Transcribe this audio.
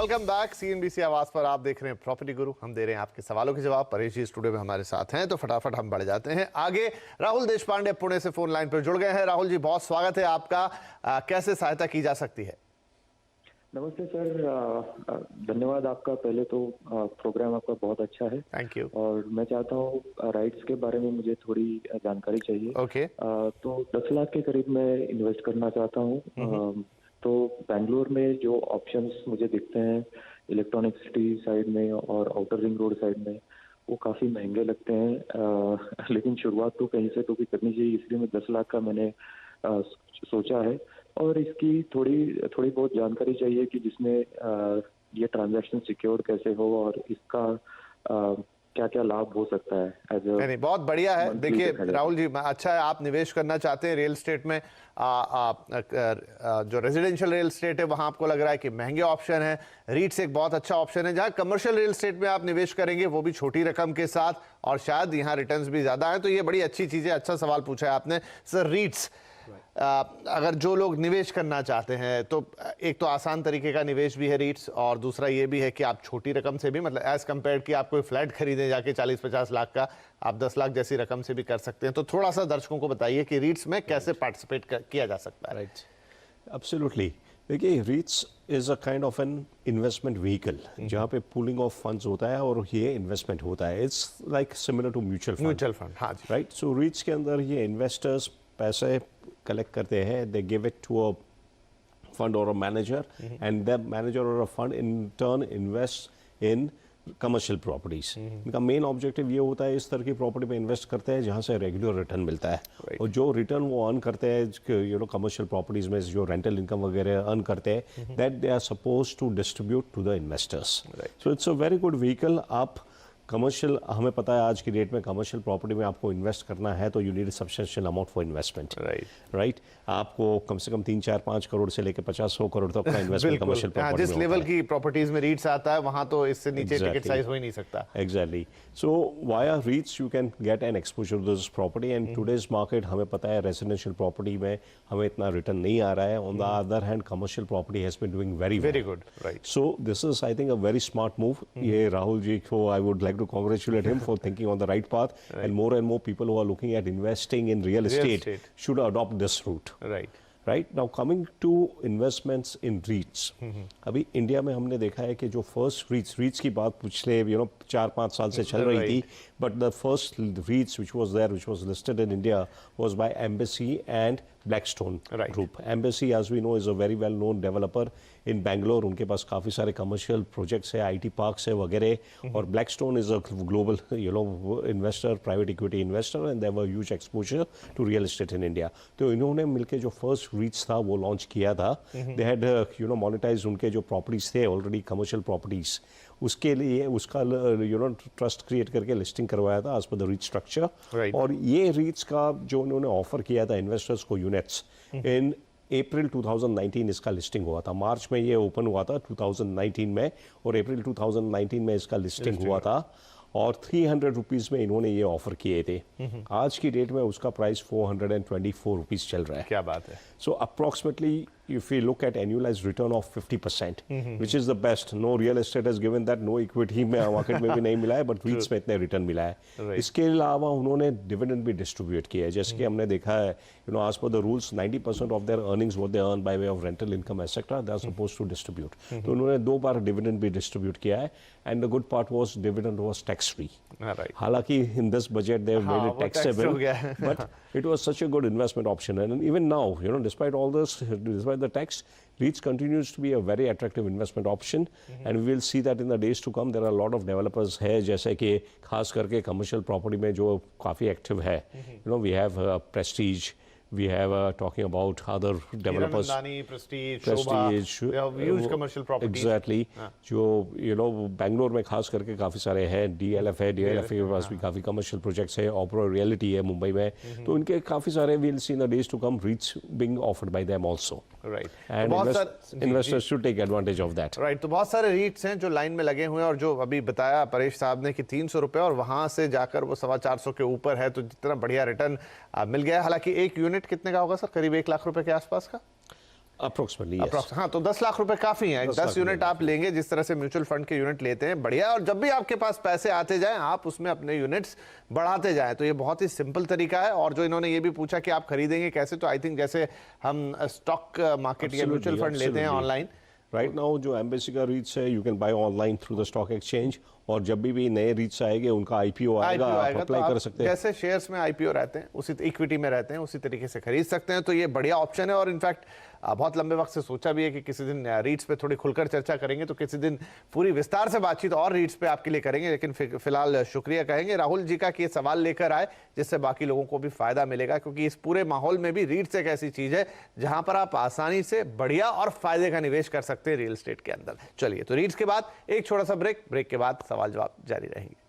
Welcome back. CNBC आवाज पर आप देख रहे हैं प्रॉपर्टी गुरु। हम दे रहे हैं आपके सवालों के जवाब। परेश जी स्टूडियो में हमारे साथ हैं, तो फटाफट हम बढ़ जाते हैं आगे। राहुल देशपांडे पुणे से फोन लाइन पर जुड़ गए हैं। राहुल जी, बहुत स्वागत है आपका। कैसे सहायता की जा सकती है? नमस्ते सर, धन्यवाद आपका। पहले तो प्रोग्राम आपका बहुत अच्छा है। Thank you. और मैं चाहता हूँ राइट्स के बारे में मुझे थोड़ी जानकारी चाहिए। ओके। तो 10 लाख के करीब मैं इन्वेस्ट करना चाहता हूँ। तो बैंगलोर में जो ऑप्शंस मुझे दिखते हैं इलेक्ट्रॉनिक सिटी साइड में और आउटर रिंग रोड साइड में, वो काफ़ी महंगे लगते हैं। लेकिन शुरुआत तो कहीं से तो भी करनी चाहिए, इसलिए मैं 10 लाख का मैंने सोचा है। और इसकी थोड़ी बहुत जानकारी चाहिए कि जिसमें ये ट्रांजैक्शन सिक्योर्ड कैसे हो और इसका क्या क्या लाभ हो सकता है एज अ। नहीं, बहुत बढ़िया है। देखिए राहुल जी, अच्छा है आप निवेश करना चाहते हैं रियल एस्टेट में। जो रेजिडेंशियल रियल एस्टेट है वहां आपको लग रहा है कि महंगे ऑप्शन है। रीट्स एक बहुत अच्छा ऑप्शन है। जहां कमर्शियल रियल एस्टेट में आप निवेश करेंगे वो भी छोटी रकम के साथ, और शायद यहाँ रिटर्न्स भी ज्यादा है। तो ये बड़ी अच्छी चीज है। अच्छा सवाल पूछा है आपने सर। रीट्स अगर जो लोग निवेश करना चाहते हैं तो एक तो आसान तरीके का निवेश भी है रीट्स, और दूसरा ये भी है कि आप छोटी रकम से भी, मतलब एज कंपेयर कि आप कोई फ्लैट खरीदें जाके 40-50 लाख का, आप 10 लाख जैसी रकम से भी कर सकते हैं। तो थोड़ा सा दर्शकों को बताइए कि रीट्स में कैसे पार्टिसिपेट किया जा सकता है। Right, absolutely. देखिए, REITs is a kind of an investment vehicle जहाँ पे पूलिंग ऑफ फंड्स होता है और ये इन्वेस्टमेंट होता है। It's like similar to mutual fund. हाँ जी, राइट। सो रीट्स के अंदर ये इन्वेस्टर्स पैसे कलेक्ट करते हैं, they give it to a fund और a manager, and the manager और a fund in turn invest in commercial properties. इनका मेन ऑब्जेक्टिव ये होता है, इस तरह की प्रॉपर्टी में इन्वेस्ट करते हैं जहाँ से रेगुलर रिटर्न मिलता है। और जो रिटर्न वो अर्न करते हैं कमर्शियल प्रॉपर्टीज में जो रेंटल इनकम वगैरह अर्न करते हैं, that they are suppose to distribute to the investors. So it's a very good vehicle. आप कमर्शियल, हमें पता है आज की डेट में कमर्शियल प्रॉपर्टी में आपको इन्वेस्ट करना है तो you need substantial amount for investment. Right. आपको कम से कम 3-4-5 करोड़ से लेकर 50-100 करोड़ तक का इन्वेस्टमेंट कमर्शियल प्रॉपर्टी जिस लेवल की प्रॉपर्टीज में रीट्स आता है वहां तो इससे नीचे टिकट साइज हो ही नहीं सकता। Exactly. So via REITs you can get an exposure to this property. And today's market, हमें पता है रेजिडेंशियल प्रॉपर्टी में हमें इतना रिटर्न नहीं आ रहा है। On the other hand commercial property has been doing very good. Right. So this is I think a very smart move. ये राहुल जी को I would like to congratulate him for thinking on the right path. And more people who are looking at investing in real estate should adopt this route. Right. Now coming to investments in REITs. अभी India में हमने देखा है कि जो first REITs की बात पिछले 4-5 साल से चल रही थी, but the first REITs which was listed in India was by Embassy and Blackstone Group. Embassy, as we know, is a very well known developer in Bangalore. उनके पास काफ़ी सारे कमर्शियल प्रोजेक्ट्स है, IT पार्क्स है वगैरह। और Blackstone is a global investor, private equity investor, and they have a huge exposure to real estate in India. तो इन्होंने मिलके जो फर्स्ट REITs था वो लॉन्च किया था। They had monetized उनके जो प्रॉपर्टीज थे ऑलरेडी, कमर्शियल प्रॉपर्टीज, उसके लिए उसका ट्रस्ट क्रिएट करके लिस्टिंग करवाया था as per the REET structure. और ये रीट्स का जो उन्होंने ऑफर किया था इन्वेस्टर्स को, यूनिट्स, इन अप्रैल 2019 इसका लिस्टिंग हुआ था। मार्च में ये ओपन हुआ था 2019 में, और अप्रैल 2019 में इसका लिस्टिंग हुआ था। और 300 रुपीज़ में इन्होंने ये ऑफर किए थे। आज की डेट में उसका प्राइस 424 रुपीज़ चल रहा है। क्या बात है। सो approximately if you look at annualized return of 50%, which is the best. No real estate has given that, no equity में मार्केट में भी नहीं मिला है, but REITs में इतने रिटर्न मिला है। इसके अलावा उन्होंने डिविडेंड भी डिस्ट्रीब्यूट किया है। जैसे कि हमने देखा है, as per the rules, 90% of their earnings what they earn by way of rental income etc. they are supposed to distribute. तो उन्होंने 2 बार डिविडेंड भी डिस्ट्रीब्यूट किया है। and the good part was dividend was tax free. हालांकि in this budget they have made it taxable, but it was such a good investment option. And even now, despite all this, despite the tax, REITs continues to be a very attractive investment option. And we will see that in the days to come. There are a lot of developers है, जैसे कि खास करके commercial property में जो काफ़ी active है. We have Prestige. We have talking about other developers. Prestige, Shobha, they have huge commercial properties. Exactly. जो बैंगलोर में खास करके काफ़ी सारे हैं। DLF है, DLF के पास भी काफ़ी commercial projects है। Opera Realty है मुंबई में। तो इनके काफ़ी सारे we'll see in the days to come REITs being offered by them also. Right. And investors should take advantage of that. Right. तो बहुत सारे REITs हैं जो लाइन में लगे हुए हैं, और जो अभी बताया परेश साहब ने कि 300 रुपए और वहां से जाकर वो 425 के ऊपर है, तो जितना बढ़िया रिटर्न मिल गया। हालांकि एक यूनिट कितने का होगा सर? करीब 1 लाख रुपए के आसपास का। Approximately, yes. हाँ, तो 10 लाख रुपए काफी है। 10 10 लाख यूनिट रुपए आप लेंगे, जिस तरह से म्यूचुअल फंड के यूनिट लेते हैं, बढ़िया। और जब भी आपके पास पैसे आते जाएं, आप उसमें अपने यूनिट्स बढ़ाते जाएं। तो ये बहुत ही सिंपल तरीका है। और जो इन्होंने ये भी पूछा कि आप खरीदेंगे कैसे, तो आई थिंक जैसे हम स्टॉक मार्केट या म्यूचुअल फंड लेते हैं ऑनलाइन, राइट नाउ जो एम्बेसी का रीच है, you can by online through the stock exchange, और जब भी नए रीच आएंगे उनका आईपीओ आएगा, आप तो अप्लाई कर सकते हैं। जैसे शेयर्स में आईपीओ रहते हैं, उसी इक्विटी में रहते हैं, उसी तरीके से खरीद सकते हैं। तो ये बढ़िया ऑप्शन है। और इनफैक्ट बहुत लंबे वक्त से सोचा भी है कि किसी दिन रीट्स पे थोड़ी खुलकर चर्चा करेंगे, तो किसी दिन पूरी विस्तार से बातचीत और रीट्स पे आपके लिए करेंगे। लेकिन फिलहाल शुक्रिया कहेंगे राहुल जी का कि ये सवाल लेकर आए, जिससे बाकी लोगों को भी फायदा मिलेगा। क्योंकि इस पूरे माहौल में भी रीट्स एक ऐसी चीज है जहां पर आप आसानी से बढ़िया और फायदे का निवेश कर सकते हैं रियल एस्टेट के अंदर। चलिए, तो रीट्स के बाद एक छोटा सा ब्रेक के बाद सवाल जवाब जारी रहेंगे।